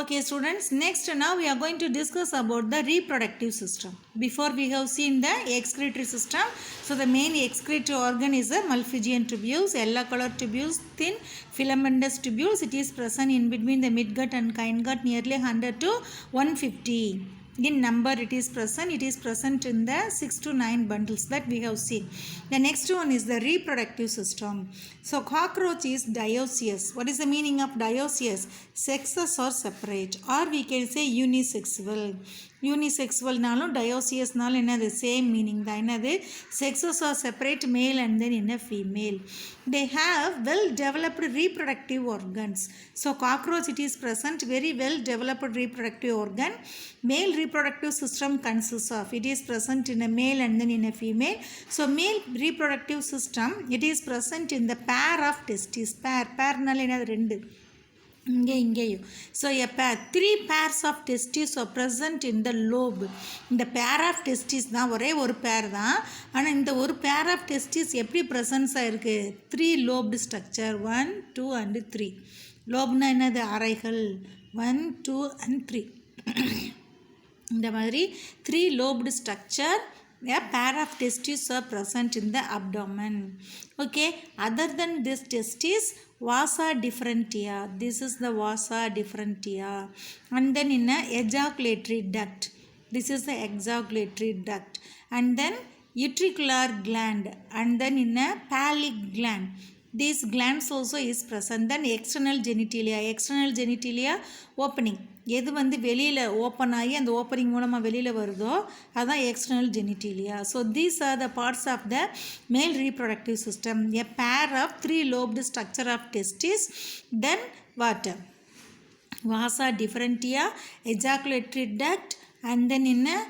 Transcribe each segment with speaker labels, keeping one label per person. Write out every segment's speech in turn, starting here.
Speaker 1: Okay students, next now we are going to discuss about the reproductive system. Before we have seen the excretory system. So the main excretory organ is the Malpighian tubules, yellow color tubules, thin filamentous tubules. It is present in between the midgut and hindgut nearly 100 to 150. In number it is present in the 6 to 9 bundles that we have seen. The next one is the reproductive system. So cockroach is dioecious. What is the meaning of dioecious? Sexes are separate, or we can say unisexual. Unisexual nalum dioecious nalum enna same meaning da. Enna sexes are separate, male and then in a female. They have well developed reproductive organs. So cockroach, it is present very well developed reproductive organ. Male reproductive system consists of, it is present in a male and then in a female. So male reproductive system, it is present in the pair of testes. Pair nalum enna rendu. So a pair, 3 pairs of testes are present in the lobe. இந்த pair of testes தான் ஒரே ஒரு pair தான். ஆனால் இந்த ஒரு pair of testes எப்படி presence ஆயிருக்கு? 3 lobed structure, 1, 2 and 3. லோப்னா என்னது? அறைகள். 1, 2 and 3. இந்த மாதிரி 3 lobed structure, a pair of testes are present in the abdomen. Okay, other than this testes, vasa differentia. This is the vasa differentia. And then in a ejaculatory duct. This is the ejaculatory duct. And then utricular gland. And then in a phallic gland. These glands also is present. Then external genitalia. External genitalia opening. எது வந்து வெளியில் open ஆகி அந்த opening மூலமாக வெளியில் வருதோ அதுதான் external genitalia. So these are the parts of the male reproductive system. A pair of 3 lobed structure of testes. Then what? Vasa differentia, ejaculatory duct, and then in a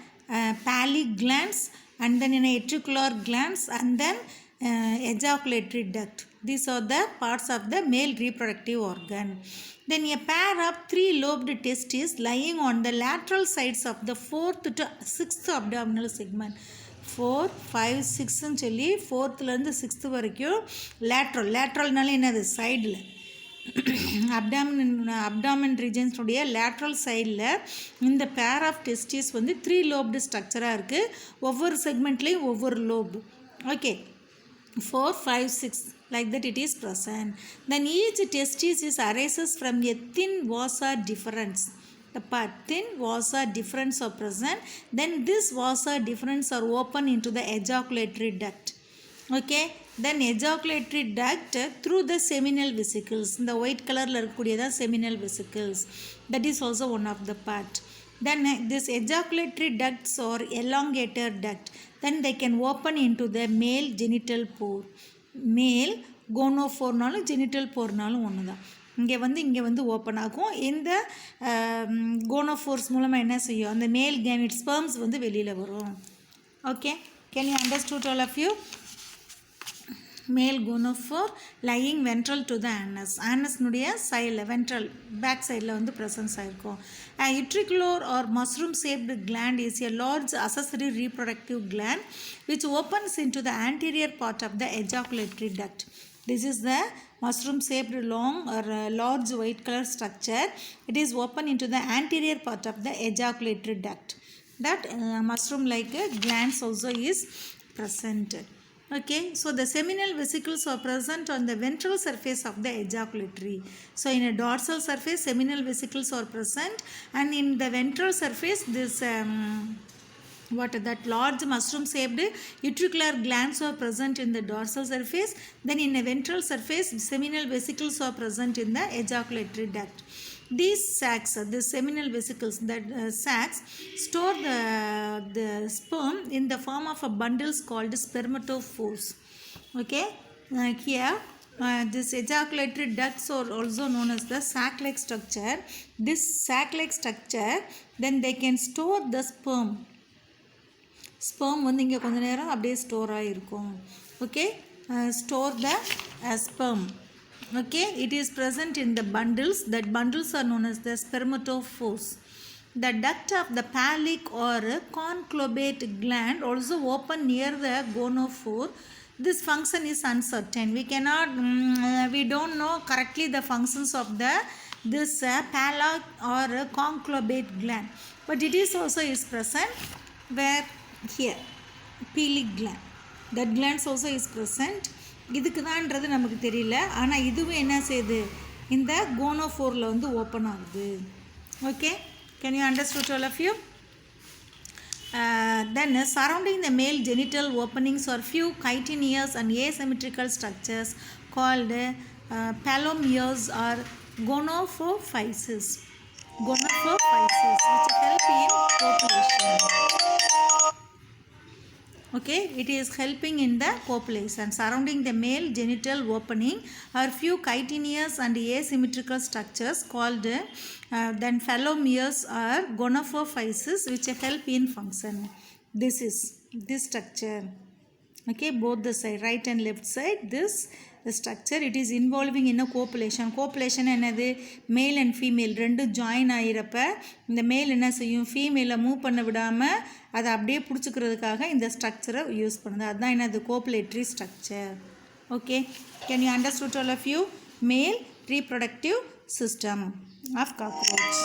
Speaker 1: phallic glands, and then in a utricular glands, and then ejaculatory duct. These are the parts of the male reproductive organ. Then a pair of 3 lobed testes lying on the lateral sides of the 4th to 6th abdominal segment. 4, 5, 6 ன்னு சொல்லி 4th 6th வரைக்கும் லேட்ரல்னால என்னது? சைடில் abdomen ரீஜன்ஸுடைய lateral சைடில் இந்த pair of testis வந்து 3 lobed ஸ்ட்ரக்சராக இருக்குது. ஒவ்வொரு செக்மெண்ட்லேயும் ஒவ்வொரு lobe. Okay, 4, 5, 6 like that it is present. Then each testis is arises from a thin vasa difference. The part thin vasa difference are present. Then this vasa difference are open into the ejaculatory duct. Okay, then ejaculatory duct through the seminal vesicles. The white color la irukudiyada seminal vesicles. That is also one of the part. Then this ejaculatory ducts or elongator duct, then they can open into the male genital pore. மேல் கோனோஃபோர்னாலும் genital போர்னாலும் ஒன்று தான். இங்கே வந்து open ஆகும். இந்த கோனோஃபோர்ஸ் மூலமாக என்ன செய்யும்? அந்த மேல் கேமிட் ஸ்பெர்ம்ஸ் வந்து வெளியில் வரும். Okay, can you understood all of you? Male gonophore lying ventral to the anus. ஆனஸ்னுடைய சைடில் வென்ட்ரல் பேக் சைடில் வந்து ப்ரெசன்ஸ் ஆகிருக்கும். Utricular or mushroom shaped gland is a large accessory reproductive gland which opens into the anterior part of the ejaculatory duct. This is the mushroom shaped long or large white color structure. It is open into the anterior part of the ejaculatory duct. That mushroom like glands also is present. Okay, so the seminal vesicles are present on the ventral surface of the ejaculatory. So in a dorsal surface, seminal vesicles are present, and in the ventral surface, this that large mushroom shaped utricular glands are present in the dorsal surface. Then in a ventral surface, seminal vesicles are present in the ejaculatory duct. These sacs, the seminal vesicles, that sacs store the sperm in the form of a bundles called spermatophores. Okay, here this ejaculatory ducts are also known as the sac-like structure. This sac-like structure, then they can store the sperm. வந்து இங்கே கொஞ்ச நேரம் அப்படியே store ஆகிருக்கும். Okay, store the sperm. Okay, it is present in the bundles. That bundles are known as the spermatophores. The duct of the phallic or conclovate gland also open near the gonophore. This function is uncertain. We don't know correctly the functions of the this palate or conclovate gland, but it is also is present where here pili gland, that glands also is present. இதுக்கு தான்ன்றது நமக்கு தெரியல, ஆனால் இதுவும் என்ன செய்யுது, இந்த கோனோஃபோரில் வந்து open ஆகுது. Okay, can you understand all of you? Then surrounding the male genital openings are few chitinous and asymmetrical structures called palomeres or gonophyses, which help in copulation. Okay, it is helping in the copulation. Surrounding the male genital opening are few chitinous and asymmetrical structures called then phallomeres or gonophyses, which help in function. This is this structure. Okay, both the side, right and left side, this the structure, it is involving in a copulation. Copulation என்னது, male and female ரெண்டும் join ஆகிறப்ப இந்த மேல் என்ன செய்யும், ஃபீமேலை move பண்ண விடாமல் அதை அப்படியே பிடிச்சிக்கிறதுக்காக இந்த ஸ்ட்ரக்சரை யூஸ் பண்ணுது. அதுதான் என்னது, copulatory structure. Okay, can you understand all of you? Male reproductive system of cockroach.